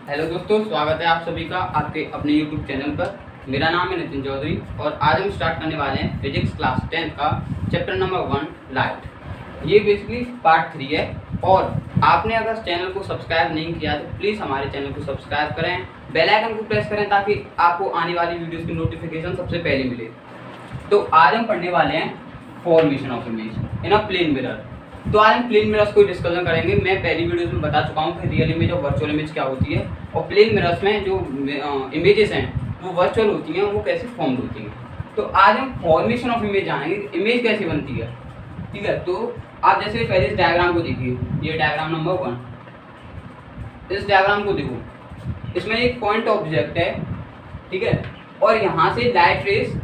Hello दोस्तों, स्वागत है आप सभी का आपके अपने YouTube चैनल पर। मेरा नाम है नितिन चौधरी और आज हम स्टार्ट करने वाले हैं फिजिक्स क्लास 10 का चैप्टर नंबर 1 लाइट। ये बेसिकली पार्ट 3 है और आपने अगर चैनल को सब्सक्राइब नहीं किया तो प्लीज़ हमारे चैनल को सब्सक्राइब करें, बेल आइकन को प्रेस करें ताकि आपको आने वाली वीडियोज़ की नोटिफिकेशन सबसे पहले मिले। तो आज हम पढ़ने वाले हैं formation of image in a plane mirror. तो आज हम प्लेन मिरर्स को डिस्कशन करेंगे। मैं पहली वीडियोस में बता चुका हूँ कि रियल इमेज और वर्चुअल इमेज क्या होती है और प्लेन मिरर्स में जो इमेजेस हैं वो वर्चुअल होती हैं, वो कैसे फॉर्म होती हैं। तो आज हम फॉर्मेशन ऑफ इमेज जानेंगे, इमेज कैसे बनती है। ठीक है, तो आप जैसे पहले इस डायग्राम को देखिए, ये डायग्राम नंबर 1। इस डायग्राम को देखो, इसमें एक पॉइंट ऑब्जेक्ट है, ठीक है, और यहाँ से लाइट रेस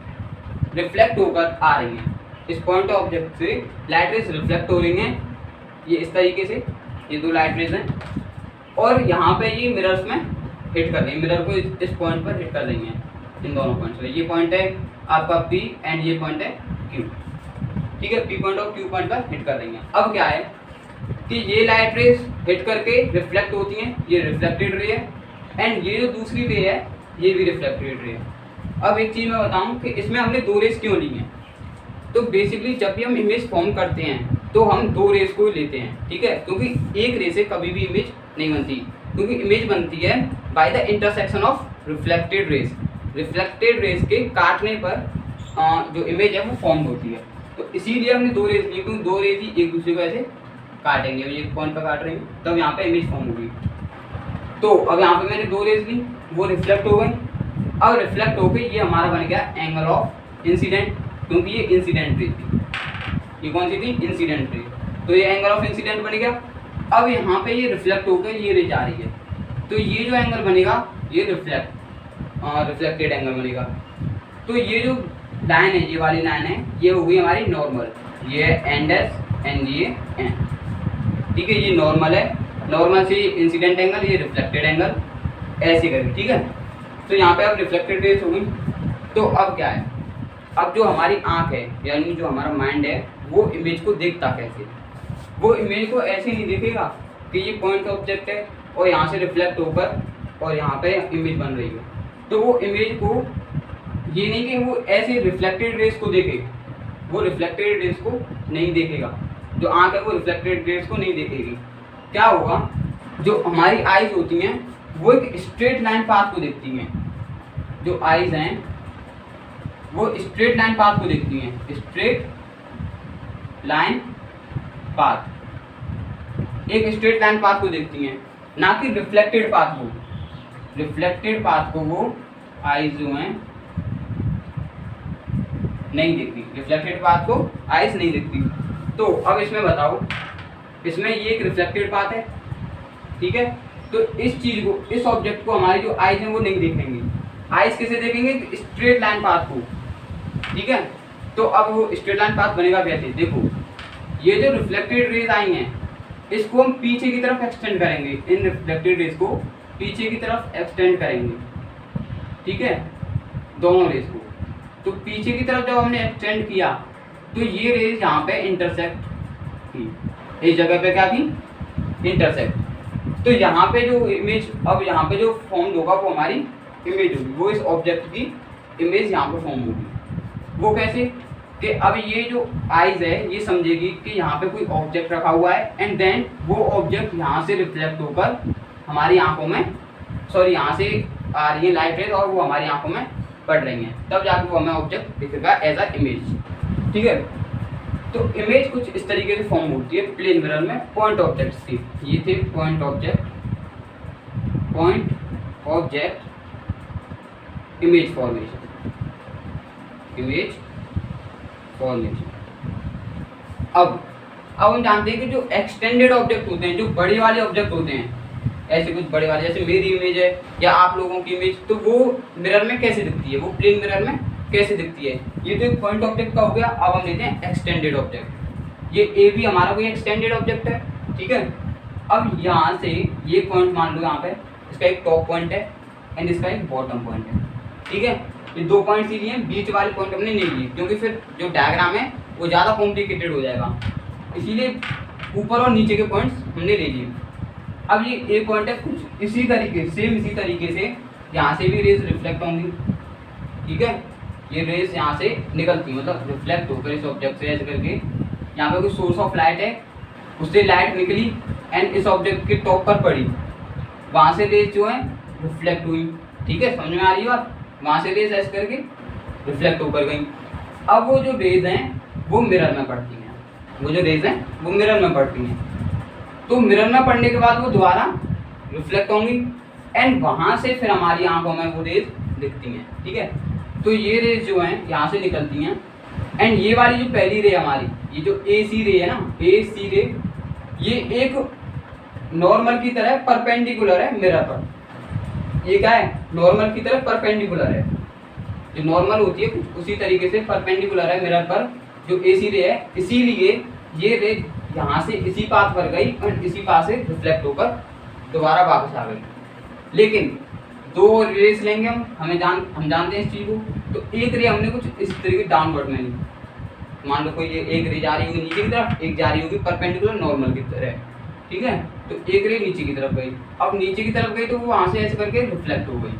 रिफ्लेक्ट होकर आ रही है। इस पॉइंट ऑब्जेक्ट से लाइट रेज रिफ्लेक्ट हो रही हैं, ये इस तरीके से, ये दो लाइट रेज हैं और यहाँ पे ये मिरर्स में हिट कर रही है, मिरर को इस पॉइंट पर हिट कर रही हैं, इन दोनों पॉइंट्स पे। ये पॉइंट है आपका P एंड ये पॉइंट है Q। ठीक है, P पॉइंट और Q पॉइंट पर हिट कर रही हैं। अब क्या है कि ये लाइट रेज हिट करके रिफ्लेक्ट होती हैं, ये रिफ्लेक्टेड रे है, एंड ये जो दूसरी रे है ये भी रिफ्लेक्टेड रे है। अब एक चीज़ मैं बताऊँ कि इसमें हमने दो रेज क्यों ली हैं। तो बेसिकली जब भी हम इमेज फॉर्म करते हैं तो हम दो रेस को लेते हैं, ठीक है, क्योंकि एक रे से कभी भी इमेज नहीं बनती, क्योंकि इमेज बनती है by the intersection of reflected rays. Reflected rays के काटने पर जो इमेज है वो फॉर्म होती है। तो इसीलिए हमने दो रेस ली, क्योंकि दो रेस ही एक दूसरे को ऐसे काटेंगे, एक पॉइंट पर काट रहे हैं तब यहाँ पे इमेज फॉर्म होगी। तो अब यहाँ पे मैंने दो रेस ली, वो रिफ्लेक्ट हो गई। अब रिफ्लेक्ट होकर ये हमारा बन गया एंगल ऑफ इंसिडेंट, क्योंकि ये इंसिडेंट रे थी। ये कौन सी थी? Incident ray. तो ये एंगल ऑफ इंसिडेंट बन गया। अब यहाँ पे ये रिफ्लेक्ट होकर ये रे जा रही है, तो ये जो एंगल बनेगा ये रिफ्लेक्टेड एंगल बनेगा। तो ये जो लाइन है, ये वाली लाइन है, ये हो गई हमारी नॉर्मल, ये एंड एस एंड ये एन। ठीक है, ये नॉर्मल है, नॉर्मल से इंसिडेंट एंगल, ये रिफ्लेक्टेड एंगल, ऐसे करके। ठीक है, तो यहाँ पे अब रिफ्लेक्टेड रेस हो गई। तो अब क्या है, अब जो हमारी आँख है यानी जो हमारा माइंड है वो इमेज को देखता कैसे। वो इमेज को ऐसे नहीं देखेगा कि ये पॉइंट ऑब्जेक्ट है और यहाँ से रिफ्लेक्ट होकर और यहाँ पे इमेज बन रही है। तो वो इमेज को ये नहीं कि वो ऐसे रिफ्लेक्टेड रेस को देखे, वो रिफ्लेक्टेड रेस को नहीं देखेगा। जो आँख है वो रिफ्लेक्टेड रेस को नहीं देखेगी। क्या होगा, जो हमारी आइज होती हैं वो एक स्ट्रेट लाइन पाथ को देखती हैं। जो आइज हैं वो स्ट्रेट लाइन पाथ को देखती हैं, स्ट्रेट लाइन पाथ, एक स्ट्रेट लाइन पाथ को देखती हैं, ना कि रिफ्लेक्टेड पाथ को। रिफ्लेक्टेड पाथ को वो आइज जो हैं नहीं देखती, रिफ्लेक्टेड पाथ को आइज नहीं देखती। तो अब इसमें बताओ, इसमें ये एक रिफ्लेक्टेड पाथ है, ठीक है, तो इस चीज को, इस ऑब्जेक्ट को हमारी जो आइज हैं वो नहीं देखेंगे। आइज किसे देखेंगे? स्ट्रेट लाइन पाथ को। ठीक है, तो अब वो स्ट्रेट लाइन पाथ बनेगा कैसे? देखो, ये जो रिफ्लेक्टेड रेज आई हैं इसको हम पीछे की तरफ एक्सटेंड करेंगे, इन रिफ्लेक्टेड रेज को पीछे की तरफ एक्सटेंड करेंगे। ठीक है, दोनों रेज को। तो पीछे की तरफ जब हमने एक्सटेंड किया तो ये रेज यहाँ पे इंटरसेक्ट की, इस जगह पे क्या की? इंटरसेक्ट। तो यहाँ पे जो इमेज, अब यहाँ पे जो फॉर्म होगा वो हमारी इमेज होगी, वो इस ऑब्जेक्ट की इमेज यहाँ पे फॉर्म होगी। वो कैसे कि अब ये जो आइज है ये समझेगी कि यहाँ पे कोई ऑब्जेक्ट रखा हुआ है एंड देन वो ऑब्जेक्ट यहाँ से रिफ्लेक्ट होकर हमारी आंखों में, सॉरी यहाँ से आ रही है लाइट रेज और वो हमारी आंखों में पड़ रही हैं, तब जाके वो हमें ऑब्जेक्ट दिखेगा एज अ इमेज। ठीक है, तो इमेज कुछ इस तरीके से फॉर्म होती है प्लेन मिरर में। पॉइंट ऑब्जेक्ट्स थी, ये थे point object image formation, image formation. अब हम जानते हैं कि जो एक्सटेंडेड ऑब्जेक्ट होते हैं, जो बड़े वाले ऑब्जेक्ट होते हैं, ऐसे कुछ बड़े वाले, जैसे मेरी इमेज है या आप लोगों की इमेज, तो वो मिरर में कैसे दिखती है, वो प्लेन मिरर में कैसे दिखती है। ये तो एक पॉइंट ऑब्जेक्ट का हो गया। अब हम लेते हैं एक्सटेंडेड ऑब्जेक्ट। ये ए भी हमारा कोई एक्सटेंडेड ऑब्जेक्ट है, ठीक है। अब यहाँ से ये पॉइंट मान लो, यहाँ पे इसका एक टॉप पॉइंट है एंड इसका एक बॉटम पॉइंट है, ठीक है। ये दो पॉइंट्स लिए हैं, बीच वाले पॉइंट हमने नहीं लिए क्योंकि फिर जो डायग्राम है वो ज़्यादा कॉम्प्लिकेटेड हो जाएगा, इसीलिए ऊपर और नीचे के पॉइंट्स हमने ले लिए। अब ये एक पॉइंट है, कुछ इसी तरीके सेम इसी तरीके से यहाँ से भी रेज रिफ्लेक्ट होंगी, ठीक है। ये रेज यहाँ से निकलती मतलब रिफ्लेक्ट होकर इस ऑब्जेक्ट से ऐसे करके, यहाँ पे कोई सोर्स ऑफ लाइट है, उससे लाइट निकली एंड इस ऑब्जेक्ट के टॉप पर पड़ी, वहाँ से रेज जो है रिफ्लेक्ट हुई, ठीक है, समझ में आ रही है बात। वहाँ से रेज ऐसे करके रिफ्लेक्ट होकर गई। अब वो जो रेज हैं वो मिरर में पड़ती हैं, वो जो रेज हैं वो मिरर में पड़ती हैं। तो मिरर में पड़ने के बाद वो दोबारा रिफ्लेक्ट होंगी एंड वहाँ से फिर हमारी आंखों में वो रेज दिखती हैं, ठीक है। तो ये रेज जो हैं यहाँ से निकलती हैं एंड ये वाली जो पहली रे हमारी, ये जो AC रे है ना, AC रे, ये एक नॉर्मल की तरह परपेंडिकुलर है मिरर पर। ये क्या है, नॉर्मल की तरह परपेंडिकुलर है, जो नॉर्मल होती है कुछ उसी तरीके से परपेंडिकुलर है मिरर पर जो AC रे है। इसीलिए ये रे यहाँ से इसी पाथ पर गई और इसी पाथ से रिफ्लेक्ट होकर दोबारा वापस आ गई। लेकिन दो रेस लेंगे हम जानते हैं इस चीज़ को। तो एक रे हमने कुछ इस तरीके डाउनवर्ड में ली, मान लो कोई एक रे जा रही होगी नीचे की तरफ, एक जा रही होगी परपेंडिकुलर नॉर्मल की तरह, ठीक है। तो एक रे नीचे की तरफ गई, अब नीचे की तरफ गई तो वो वहाँ से ऐसे करके रिफ्लेक्ट हो गई।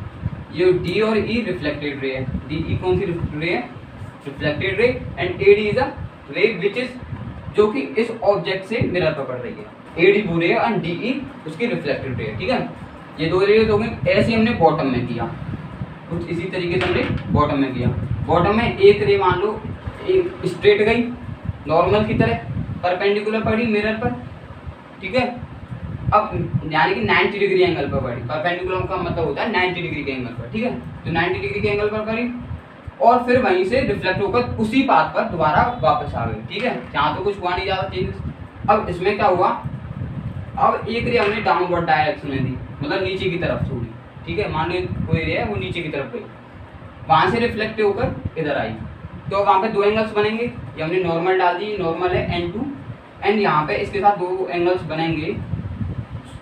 ये D और E रिफ्लेक्टेड रे है। DE कौन सी रे है, reflected ray, and AD is a रे विच इज जो कि इस ऑब्जेक्ट से मिरर पकड़ रही है। AD वो रे है और DE उसकी रिफ्लेक्टेड रे है, ठीक है। ये दो रेज हो गई। ऐसे हमने बॉटम में किया, कुछ इसी तरीके से हमने बॉटम में किया। बॉटम में एक रे मान लो एक स्ट्रेट गई नॉर्मल की तरह, परपेंडिकुलर पड़ी मिरर पर, ठीक है। अब यानी कि 90 डिग्री एंगल पर पड़ी, परपेंडिकुलर का मतलब होता है 90 डिग्री के एंगल पर, ठीक है। तो 90 डिग्री के एंगल पर पड़ी और फिर वहीं से रिफ्लेक्ट होकर उसी पाथ पर दोबारा वापस आ गई, ठीक है। यहाँ तो कुछ हुआ नहीं ज़्यादा चेंजेस। अब इसमें क्या हुआ, अब एक रे हमने डाउनवर्ड डायरेक्शन में दी, मतलब नीचे की तरफ छोड़ी, ठीक है। मान लो कोई रे है वो नीचे की तरफ गई, वहाँ से रिफ्लेक्ट होकर इधर आई, तो वहाँ पे दो एंगल्स बनेंगे। ये हमने नॉर्मल डाल दी, नॉर्मल है N2 एंड यहाँ पे इसके साथ दो एंगल्स बनेंगे।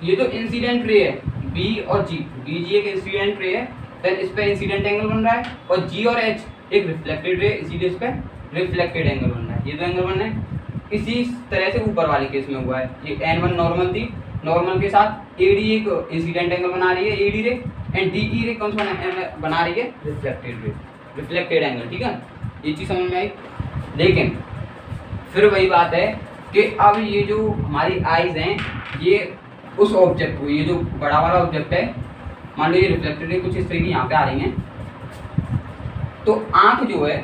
ये जो इंसिडेंट रे है B और G, BG एक इंसिडेंट रे है, फिर इस पे इंसिडेंट एंगल बन रहा है, और G और H एक रिफ्लेक्टेड रे, इसीलिए इस पे रिफ्लेक्टेड एंगल बन रहा है। ये दो एंगल बन रहे हैं। इसी तरह से ऊपर वाले केस में हुआ है, ये N1 नॉर्मल थी, नॉर्मल के साथ AD एक इंसिडेंट एंगल बना रही है AD रे, एंड DE रे कौन सा बना रही है, रिफ्लेक्टेड रे, रिफ्लेक्टेड एंगल, ठीक है। ये चीज़ समझ में आई। लेकिन फिर वही बात है कि अब ये जो हमारी आइज हैं ये उस ऑब्जेक्ट को, ये जो बड़ा वाला ऑब्जेक्ट है, मान लो ये रिफ्लेक्टेड रे कुछ इस तरीके यहाँ पे आ रही हैं, तो आंख जो है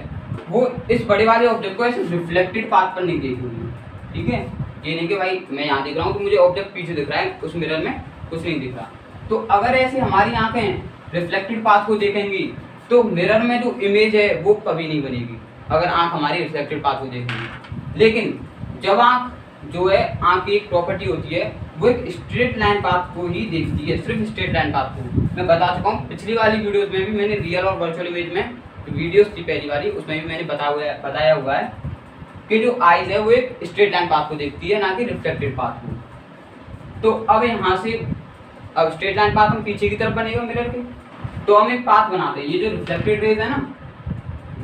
वो इस बड़े वाले ऑब्जेक्ट को ऐसे रिफ्लेक्टेड पाथ पर नहीं देख रही है, ठीक है। ये नहीं कि भाई मैं यहाँ देख रहा हूँ तो मुझे ऑब्जेक्ट पीछे दिख रहा है, उस मिरर में कुछ नहीं दिख रहा। तो अगर ऐसे हमारी आंखें रिफ्लेक्टेड पाथ को देखेंगी तो मिरर में जो इमेज है वो कभी नहीं बनेगी, अगर आंख हमारी रिफ्लेक्टेड पाथ को देखेंगी। लेकिन जब आंख जो है, आंख की एक प्रॉपर्टी होती है, वो एक स्ट्रेट लाइन पाथ को ही देखती है, सिर्फ स्ट्रेट लाइन पाथ को। मैं बता चुका हूँ पिछली वाली वीडियोस में भी, मैंने रियल और वर्चुअल इमेज में वीडियोस थी पहली वाली, उसमें भी मैंने बताया हुआ है कि जो आइज है वो एक स्ट्रेट लाइन पाथ को देखती है, ना कि रिफ्लेक्टेड पाथ को। तो अब यहाँ से अब स्ट्रेट लाइन पाथ हम पीछे की तरफ बनेगा मिरर के, तो हम एक पाथ बनाते हैं। ये जो रिफ्लेक्टेड रेज है ना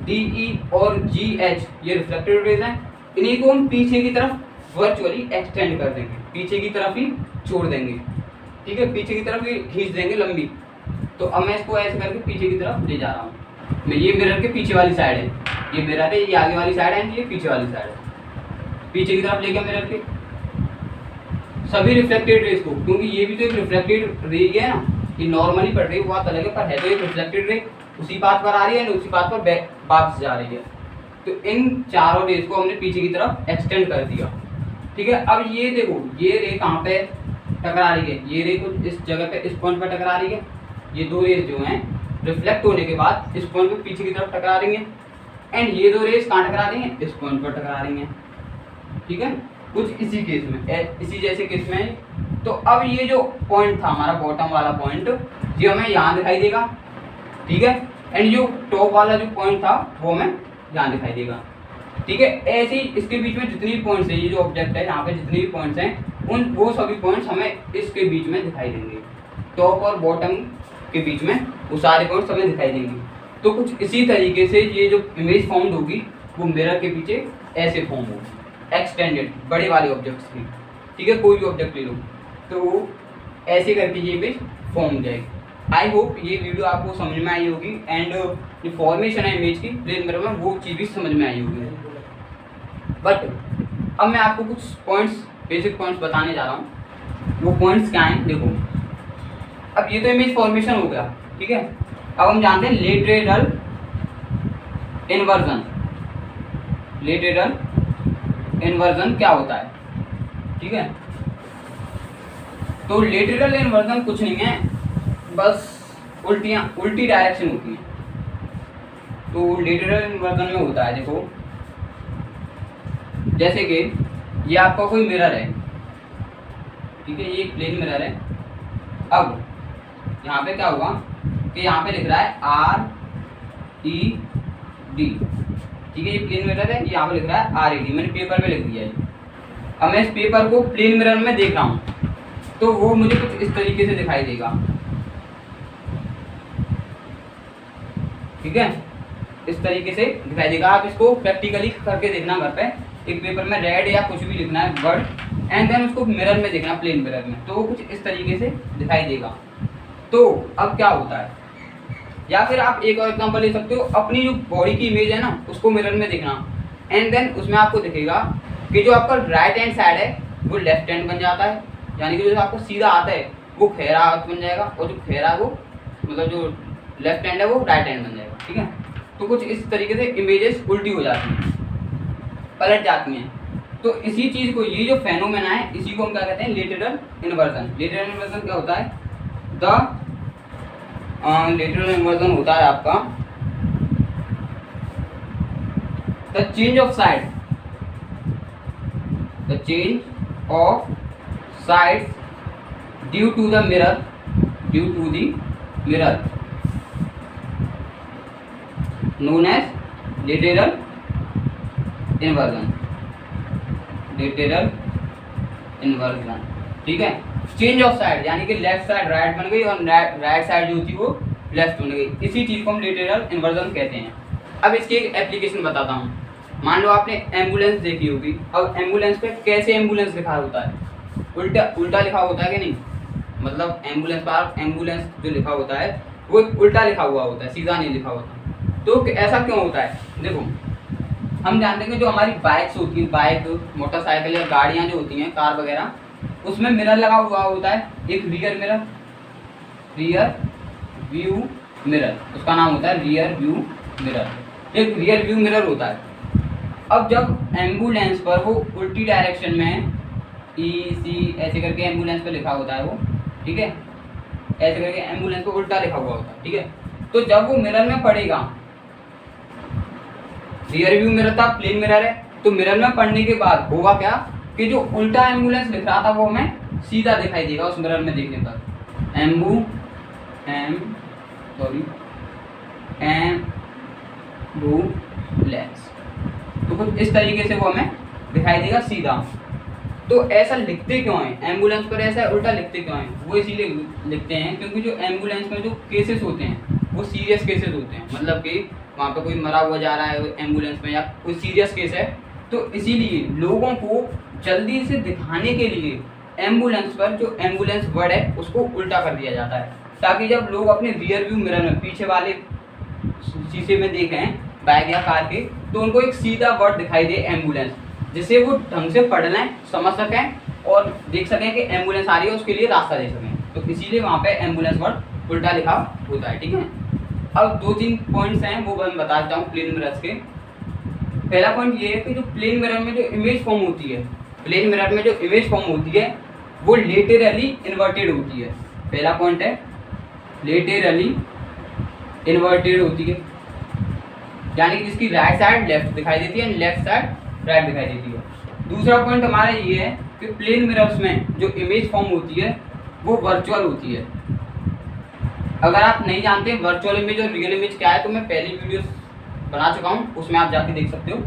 DE और GH, ये रिफ्लेक्टेड रेज हैं, इन्हीं को हम पीछे की तरफ वर्चुअली एक्सटेंड कर देंगे, पीछे की तरफ ही छोड़ देंगे, ठीक है, पीछे की तरफ ही खींच देंगे लंबी। तो अब मैं इसको ऐसे करके पीछे की तरफ ले जा रहा हूँ। मैं ये मिरर के पीछे वाली साइड है, ये मिरर है, ये आगे वाली साइड है, ये पीछे वाली साइड है। पीछे की तरफ ले गया मिरर के सभी रिफ्लेक्टेड रेज को, क्योंकि ये भी तो एक रिफ्लेक्टेड रे है ना, ये नॉर्मली पड़ रही है, बहुत अलग है, पर है तो एक रिफ्लेक्टेड रे, उसी पाथ पर आ रही है, उसी पाथ पर वापस जा रही है। तो इन चारों रेज को हमने पीछे की तरफ एक्सटेंड कर दिया, ठीक है। अब ये देखो, ये रे कहाँ पे टकरा रही है, ये रे कुछ इस जगह पे, इस पॉइंट पर टकरा रही है। ये दो रेज जो हैं रिफ्लेक्ट होने के बाद इस पॉइंट पे पीछे की तरफ टकरा रही हैं, एंड ये दो रेज कहाँ टकरा रही हैं, इस पॉइंट पर टकरा रही हैं, ठीक है। कुछ इसी केस में, इसी जैसे केस में। तो अब ये जो पॉइंट था हमारा बॉटम वाला पॉइंट, ये हमें यहाँ दिखाई देगा, ठीक है, एंड जो टॉप वाला जो पॉइंट था वो हमें यहाँ दिखाई देगा, ठीक है। ऐसे ही इसके बीच में जितनी भी पॉइंट्स है, ये जो ऑब्जेक्ट है यहाँ पे जितने भी पॉइंट्स हैं, वो सभी पॉइंट्स हमें इसके बीच में दिखाई देंगे, टॉप और बॉटम के बीच में वो सारे पॉइंट्स हमें दिखाई देंगे। तो कुछ इसी तरीके से ये जो इमेज फॉर्म होगी वो मिरर के पीछे ऐसे फॉर्म होगी, एक्सटेंडेड बड़े वाले ऑब्जेक्ट्स की, ठीक है। कोई भी ऑब्जेक्ट ले लो तो ऐसे करके ये इमेज फॉर्म हो जाएगी। आई होप ये वीडियो आपको समझ में आई होगी एंड जो फॉर्मेशन है इमेज की प्लेन मिरर में वो चीज़ भी समझ में आई होगी। बट अब मैं आपको कुछ पॉइंट्स, बेसिक पॉइंट्स बताने जा रहा हूँ। वो पॉइंट्स क्या हैं देखो। अब ये तो इमेज फॉर्मेशन हो गया, ठीक है। अब हम जानते हैं लेटरल इन्वर्जन। लेटरल इन्वर्जन क्या होता है, ठीक है। तो लेटरल इन्वर्जन कुछ नहीं है, बस उल्टी डायरेक्शन होती है। तो लेटरल इन्वर्जन में होता है देखो, जैसे कि ये आपका कोई मिरर है, ठीक है, ये एक प्लेन मिरर है। अब यहाँ पे क्या होगा कि यहाँ पे लिख रहा है RED, ठीक है, ये प्लेन मिरर है, यहाँ पे लिख रहा है RED, मैंने पेपर पे लिख दिया है। अब मैं इस पेपर को प्लेन मिरर में देख रहा हूँ तो वो मुझे कुछ इस तरीके से दिखाई देगा, ठीक है, इस तरीके से दिखाई देगा। आप इसको प्रैक्टिकली करके देखना घर पे, एक पेपर में रेड या कुछ भी लिखना है वर्ड एंड देन उसको मिरर में देखना, प्लेन मिरर में, तो वो कुछ इस तरीके से दिखाई देगा। तो अब क्या होता है, या फिर आप एक और एग्जांपल ले सकते हो, अपनी जो बॉडी की इमेज है ना उसको मिरर में देखना एंड देन उसमें आपको दिखेगा कि जो आपका राइट हैंड साइड है वो लेफ्ट हैंड बन जाता है, यानी कि जो आपको सीधा आता है वो खेरा हाथ बन जाएगा और जो खेरा है वो मतलब जो लेफ्ट हैंड है वो राइट हैंड बन जाएगा, ठीक है। तो कुछ इस तरीके से इमेजेस उल्टी हो जाती हैं, पलट जाती हैं। तो इसी चीज़ को, ये जो फेनोमेना है इसी को हम क्या कहते हैं, लेटरल इन्वर्जन। लेटरल इन्वर्जन क्या होता है, लेटरल इन्वर्जन होता है आपका the change of side, the change of sides due to the mirror, due to the mirror known as lateral inversion, lateral inversion, ठीक है। चेंज ऑफ साइड यानी कि लेफ्ट साइड राइट बन गई और राइट साइड जो थी वो लेफ्ट बन गई, इसी चीज़ को हम लेटरल इन्वर्जन कहते हैं। अब इसकी एक एप्लीकेशन बताता हूँ। मान लो आपने एम्बुलेंस देखी होगी, अब एम्बुलेंस पे कैसे एम्बुलेंस लिखा होता है, उल्टा लिखा होता है कि नहीं, मतलब एम्बुलेंस पर एम्बुलेंस जो लिखा होता है वो उल्टा लिखा हुआ होता है, सीधा नहीं लिखा होता। तो ऐसा क्यों होता है, देखो हम जानते हैं कि जो हमारी बाइक्स होती हैं, बाइक मोटरसाइकिल या गाड़ियाँ जो होती हैं, कार वगैरह, उसमें मिरर लगा हुआ होता है, एक rear mirror, rear view mirror, उसका नाम होता है रियर व्यू मिरर, एक रियर व्यू मिरर होता है। अब जब एम्बुलेंस पर वो उल्टी डायरेक्शन में EC ऐसे करके एम्बुलेंस पे लिखा होता है वो, ठीक है, ऐसे करके एम्बुलेंस पे उल्टा लिखा हुआ होता है, ठीक है। तो जब वो मिरर में पड़ेगा, रियर व्यू मिरर था, प्लेन मिरर है, तो मिरर में पड़ने के बाद होगा क्या कि जो उल्टा एम्बुलेंस लिख रहा था वो हमें सीधा दिखाई देगा उस मिरर में देखने पर, एम्बुलेंस, तो कुछ इस तरीके से वो हमें दिखाई देगा सीधा। तो ऐसा लिखते क्यों हैं, एम्बुलेंस पर ऐसा उल्टा लिखते क्यों हैं, वो इसीलिए लिखते हैं क्योंकि जो एम्बुलेंस में जो केसेस होते हैं वो सीरियस केसेस होते हैं, मतलब कि वहाँ पे कोई मरा हुआ जा रहा है एम्बुलेंस में या कोई सीरियस केस है, तो इसीलिए लोगों को जल्दी से दिखाने के लिए एम्बुलेंस पर जो एम्बुलेंस वर्ड है उसको उल्टा कर दिया जाता है, ताकि जब लोग अपने रियर व्यू मिरर में पीछे वाले शीशे में देखें बाइक या कार के, तो उनको एक सीधा वर्ड दिखाई दे एम्बुलेंस, जिससे वो ढंग से पढ़ लें, समझ सकें और देख सकें कि एम्बुलेंस आ रही है, उसके लिए रास्ता दे सकें। तो इसीलिए वहाँ पे एम्बुलेंस वर्ड उल्टा लिखा होता है, ठीक है। अब 2-3 पॉइंट्स हैं वो मैं बता देता हूँ प्लेन मिरर्स के। पहला पॉइंट ये है कि जो प्लेन मिरर में जो इमेज फॉर्म होती है, प्लेन मिरर में जो इमेज फॉर्म होती है वो लेटरली इन्वर्टेड होती है। पहला पॉइंट है लेटरली इन्वर्टेड होती है, यानी कि जिसकी राइट साइड लेफ्ट दिखाई देती है, लेफ्ट साइड राइट दिखाई देती है। दूसरा पॉइंट हमारा ये है कि प्लेन मिरर्स में जो इमेज फॉर्म होती है वो वर्चुअल होती है। अगर आप नहीं जानते वर्चुअल इमेज और रियल इमेज क्या है, तो मैं पहली वीडियो बना चुका हूँ, उसमें आप जाके देख सकते हो।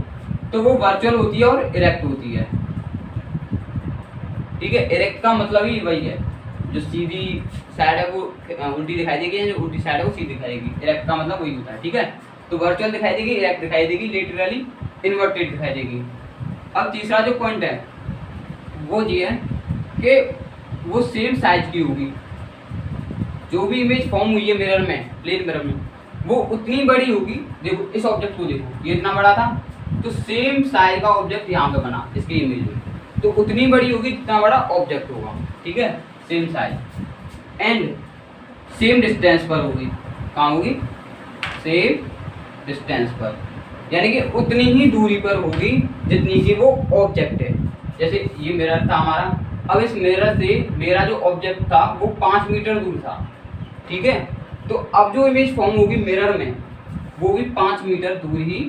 तो वो वर्चुअल होती है और इरेक्ट होती है, ठीक है। इरेक्ट का मतलब ही वही है, जो सीधी साइड है वो उल्टी दिखाई देगी, जो उल्टी साइड है वो सीधी दिखाई देगी, इरेक्ट का मतलब वही होता है, ठीक है। तो वर्चुअल दिखाई देगी, इरेक्ट दिखाई देगी, लेटरली इन्वर्टेड दिखाई देगी। अब तीसरा जो पॉइंट है वो ये है कि वो सेम साइज की होगी। जो भी इमेज फॉर्म हुई है मिरर में, प्लेन मिरर में, वो उतनी बड़ी होगी। देखो इस ऑब्जेक्ट को देखो, ये इतना बड़ा था, तो सेम साइज का ऑब्जेक्ट यहाँ पे बना इसकी इमेज में, तो उतनी बड़ी होगी जितना बड़ा ऑब्जेक्ट होगा। ठीक है, same size and same distance पर होगी। कहाँ होगी? सेम डिस्टेंस पर, यानी कि उतनी ही दूरी पर होगी जितनी की वो ऑब्जेक्ट है। जैसे ये मिरर था हमारा, अब इस मिरर से मेरा जो ऑब्जेक्ट था वो 5 मीटर दूर था। ठीक है, तो अब जो इमेज फॉर्म होगी मिरर में, वो भी 5 मीटर दूर ही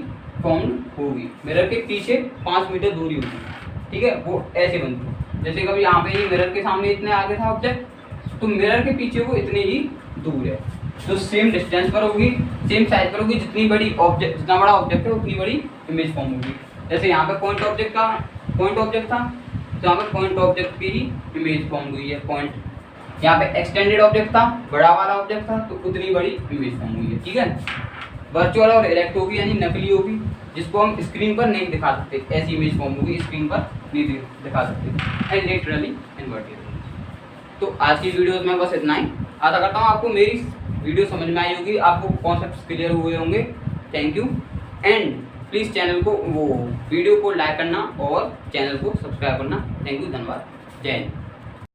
फॉर्म होगी। मिरर के पीछे 5 मीटर दूरी होगी। ठीक है, वो ऐसे बनती है। जैसे कभी यहाँ पे ये मिरर के सामने इतने आगे था ऑब्जेक्ट, तो मिरर के पीछे वो इतनी ही दूर है। तो सेम डिस्टेंस पर होगी, सेम साइज पर होगी, जितनी बड़ी ऑब्जेक्ट, जितना बड़ा ऑब्जेक्ट है उतनी बड़ी इमेज फॉर्म होगी। जैसे यहाँ पे पॉइंट ऑब्जेक्ट था, तो यहाँ पे पॉइंट ऑब्जेक्ट की ही इमेज फॉर्म हुई है। पॉइंट, यहाँ पे एक्सटेंडेड ऑब्जेक्ट था, बड़ा वाला ऑब्जेक्ट था, तो उतनी बड़ी इमेज फॉर्म हुई है। ठीक है, वर्चुअल और इरेक्ट होगी, यानी नकली होगी, जिसको हम स्क्रीन पर नहीं दिखा सकते। ऐसी इमेज फॉर्म होगी, स्क्रीन पर नहीं दिखा सकते। And literally inverted. तो आज की वीडियोस में बस इतना ही। आशा करता हूँ आपको मेरी वीडियो समझ में आई होगी, आपको कॉन्सेप्ट्स क्लियर हुए होंगे। Thank you and please channel को, वो वीडियो को लाइक करना और चैनल को सब्सक्राइब करना। थैंक यू, धन्यवाद, जय हिंद।